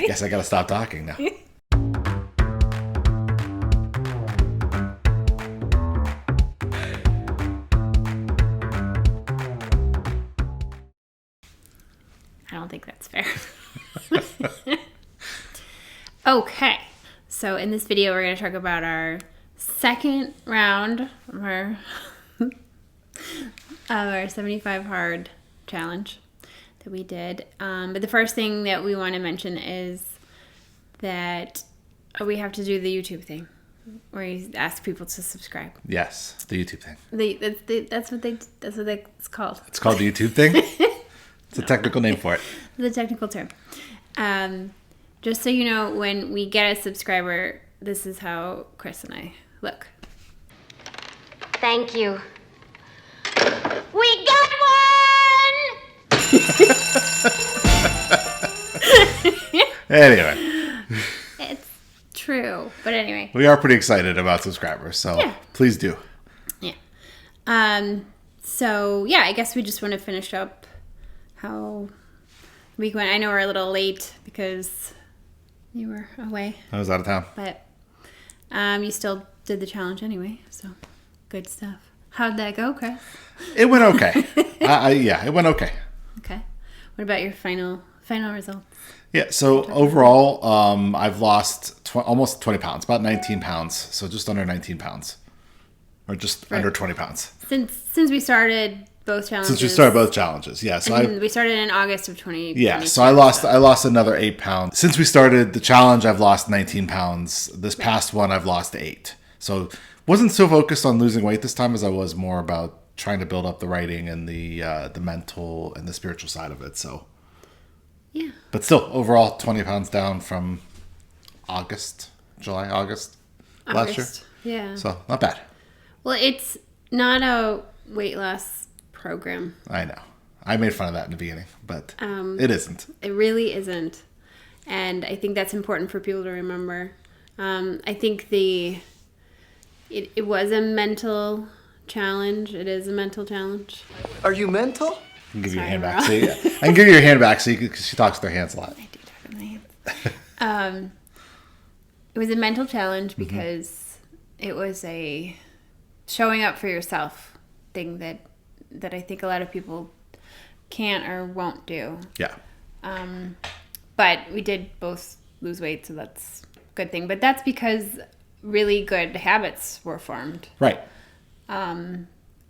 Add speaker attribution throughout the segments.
Speaker 1: guess I gotta stop talking now.
Speaker 2: I don't think that's fair. Okay. So in this video, we're going to talk about our second round of our 75 hard challenge that we did. But the first thing that we want to mention is that we have to do the YouTube thing where you ask people to subscribe.
Speaker 1: Yes, the YouTube thing.
Speaker 2: That's what it's called.
Speaker 1: It's called the YouTube thing? It's a technical name for it.
Speaker 2: The technical term. Just so you know, when we get a subscriber, this is how Chris and I look.
Speaker 3: Thank you. We got one!
Speaker 1: Anyway.
Speaker 2: It's true. But anyway.
Speaker 1: We are pretty excited about subscribers, so
Speaker 2: yeah.
Speaker 1: Please do.
Speaker 2: Yeah. So, yeah, I guess we just want to finish up how week went. I know we're a little late because you were away.
Speaker 1: I was out of town.
Speaker 2: But you still did the challenge anyway, so good stuff. How'd that go, Chris?
Speaker 1: It went okay. Yeah, it went okay.
Speaker 2: Okay. What about your final results?
Speaker 1: Yeah, so overall, I've lost almost 20 pounds, about 19 pounds. So just under 19 pounds. Or just under 20 pounds.
Speaker 2: Since we started both challenges.
Speaker 1: Since we started both challenges, yeah. So
Speaker 2: we started in August of 2020.
Speaker 1: Yeah, so I lost another 8 pounds. Since we started the challenge, I've lost 19 pounds. This past one, I've lost 8. So wasn't so focused on losing weight this time as I was more about trying to build up the writing and the mental and the spiritual side of it. So
Speaker 2: yeah,
Speaker 1: but still, overall, 20 pounds down from August last year.
Speaker 2: Yeah.
Speaker 1: So not bad.
Speaker 2: Well, it's not a weight loss program.
Speaker 1: I know. I made fun of that in the beginning, but it isn't.
Speaker 2: It really isn't. And I think that's important for people to remember. I think it was a mental challenge. It is a mental challenge.
Speaker 4: Are you mental?
Speaker 1: I can give you your hand back. I can give you your hand back because she talks with her hands a lot.
Speaker 2: I do talk with my hands. It was a mental challenge because it was a showing up for yourself thing that I think a lot of people can't or won't do.
Speaker 1: Yeah.
Speaker 2: But we did both lose weight, so that's a good thing. But that's because really good habits were formed.
Speaker 1: Right.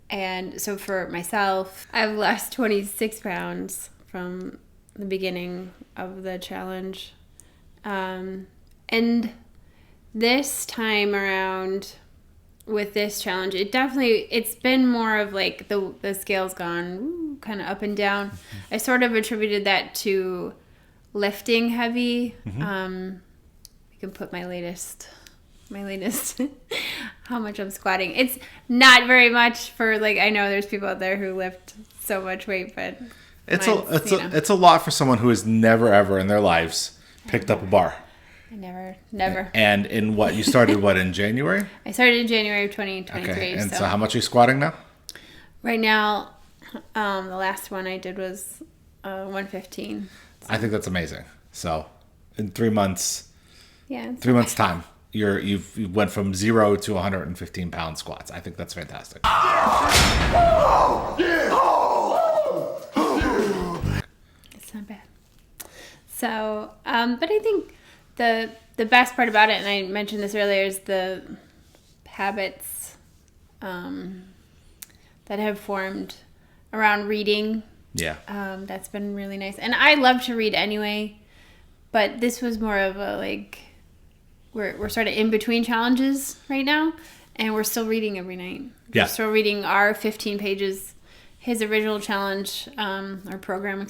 Speaker 2: And so for myself, I've lost 26 pounds from the beginning of the challenge. And this time around with this challenge, it's been more of like the scale's gone kind of up and down. I sort of attributed that to lifting heavy. You can put my latest how much I'm squatting. It's not very much for I know there's people out there who lift so much weight, but
Speaker 1: it's a lot for someone who has never ever in their lives picked up a bar.
Speaker 2: I never.
Speaker 1: And in what you started in January?
Speaker 2: I started in January of 2023.
Speaker 1: Okay. And so how much are you squatting now?
Speaker 2: Right now, the last one I did was 115. So.
Speaker 1: I think that's amazing. So in 3 months,
Speaker 2: 3
Speaker 1: months time, you went from 0 to 115 pound squats. I think that's fantastic.
Speaker 2: It's not bad. So, but I think the best part about it, and I mentioned this earlier, is the habits that have formed around reading.
Speaker 1: Yeah.
Speaker 2: That's been really nice. And I love to read anyway, but this was more of a we're sort of in between challenges right now, and we're still reading every night.
Speaker 1: Yeah.
Speaker 2: We're still reading our 15 pages. His original challenge, our program,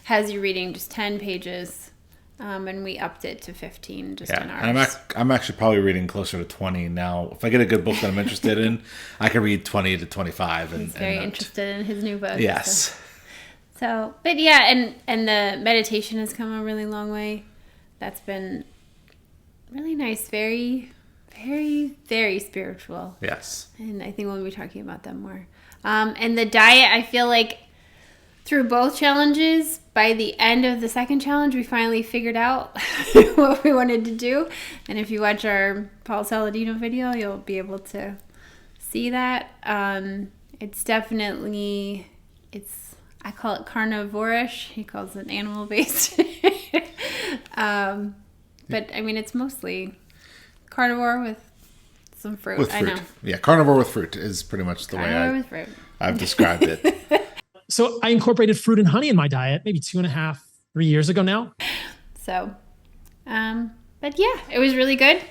Speaker 2: has you reading just 10 pages, and we upped it to 15 just in ours.
Speaker 1: And I'm actually probably reading closer to 20 now. If I get a good book that I'm interested in, I can read 20 to 25.
Speaker 2: He's very interested in his new book.
Speaker 1: Yes.
Speaker 2: So, but yeah, and the meditation has come a really long way. That's been really nice. Very, very, very spiritual.
Speaker 1: Yes.
Speaker 2: And I think we'll be talking about that more. And the diet, I feel like through both challenges. By the end of the second challenge, we finally figured out what we wanted to do. And if you watch our Paul Saladino video, you'll be able to see that. It's definitely, I call it carnivore-ish. He calls it animal-based. But I mean, it's mostly carnivore with some fruit.
Speaker 1: With fruit.
Speaker 2: I know.
Speaker 1: Yeah, carnivore with fruit is pretty much the
Speaker 2: Carnivore
Speaker 1: way
Speaker 2: with fruit.
Speaker 1: I've described it.
Speaker 4: So I incorporated fruit and honey in my diet maybe 2.5, 3 years ago now.
Speaker 2: So, but yeah, it was really good.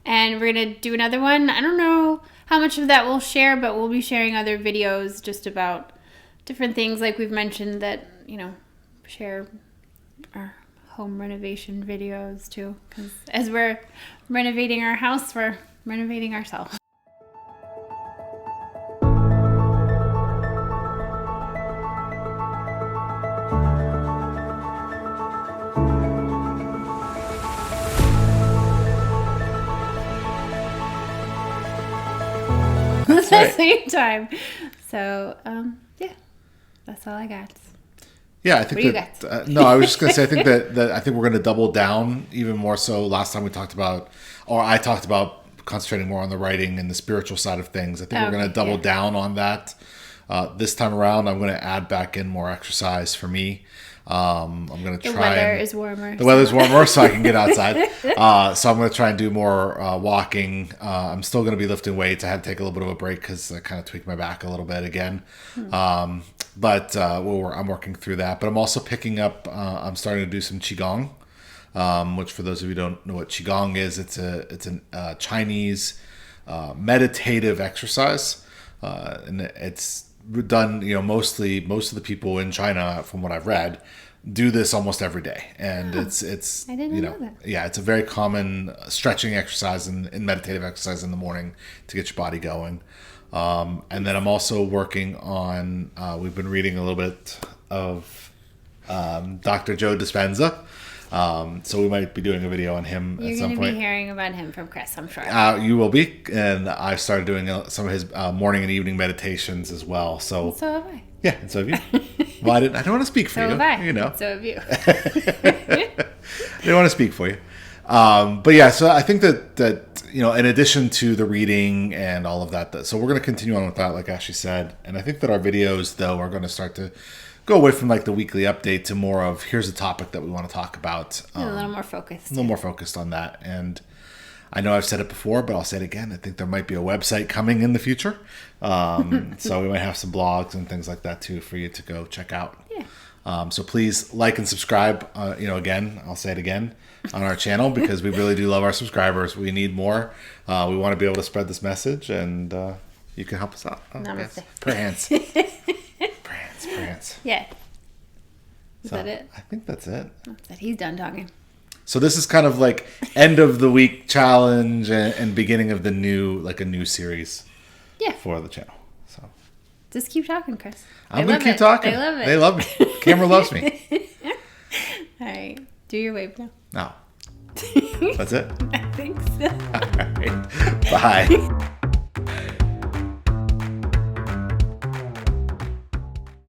Speaker 2: And we're going to do another one. I don't know how much of that we'll share, but we'll be sharing other videos just about different things like we've mentioned that, share our home renovation videos too. Because as we're renovating our house, we're renovating ourselves. At the same time. So, yeah, that's all I got.
Speaker 1: Yeah, I think no, I was just gonna say I think that we're gonna double down even more so. Last time we talked about, or I talked about concentrating more on the writing and the spiritual side of things. I think we're gonna double down on that. This time around, I'm gonna add back in more exercise for me. I'm gonna try.
Speaker 2: The weather is warmer.
Speaker 1: The weather's warmer, so I can get outside. So I'm gonna try and do more walking. I'm still gonna be lifting weights. I had to take a little bit of a break because I kind of tweaked my back a little bit again. But I'm working through that. But I'm also picking up. I'm starting to do some qigong, which for those of you who don't know what qigong is, it's a Chinese meditative exercise, and it's done. Most of the people in China, from what I've read, do this almost every day, and it's
Speaker 2: I didn't know that.
Speaker 1: Yeah, it's a very common stretching exercise and meditative exercise in the morning to get your body going. And then I'm also working on, we've been reading a little bit of Dr. Joe Dispenza. So we might be doing a video on him at some point.
Speaker 2: You're going to be hearing about him from Chris, I'm sure.
Speaker 1: You will be. And I started doing some of his morning and evening meditations as well. So
Speaker 2: have I.
Speaker 1: Yeah, and so have you. Well, I don't want to speak for
Speaker 2: So
Speaker 1: you.
Speaker 2: have I. So have you.
Speaker 1: I didn't want to speak for you. But yeah, so I think that in addition to the reading and all of that, so we're going to continue on with that, like Ashley said. And I think that our videos, though, are going to start to go away from like the weekly update to more of here's a topic that we want to talk about.
Speaker 2: A little more focused.
Speaker 1: A little more focused on that. And I know I've said it before, but I'll say it again. I think there might be a website coming in the future. So we might have some blogs and things like that too for you to go check out.
Speaker 2: Yeah.
Speaker 1: So please like and subscribe. Again, I'll say it again, on our channel because we really do love our subscribers. We need more. We want to be able to spread this message, and you can help us out.
Speaker 2: Namaste.
Speaker 1: Yes. Per hands. Per hands.
Speaker 2: Yeah. Is that it?
Speaker 1: I think that's it.
Speaker 2: That's it. He's done talking.
Speaker 1: So this is kind of like end of the week challenge and beginning of a new series.
Speaker 2: Yeah.
Speaker 1: For the channel. So
Speaker 2: just keep talking, Chris.
Speaker 1: I'm going to keep talking.
Speaker 2: They love it.
Speaker 1: They love me. Camera loves me.
Speaker 2: All right. Do your wave now.
Speaker 1: No. That's it?
Speaker 2: I think so.
Speaker 1: All right. Bye.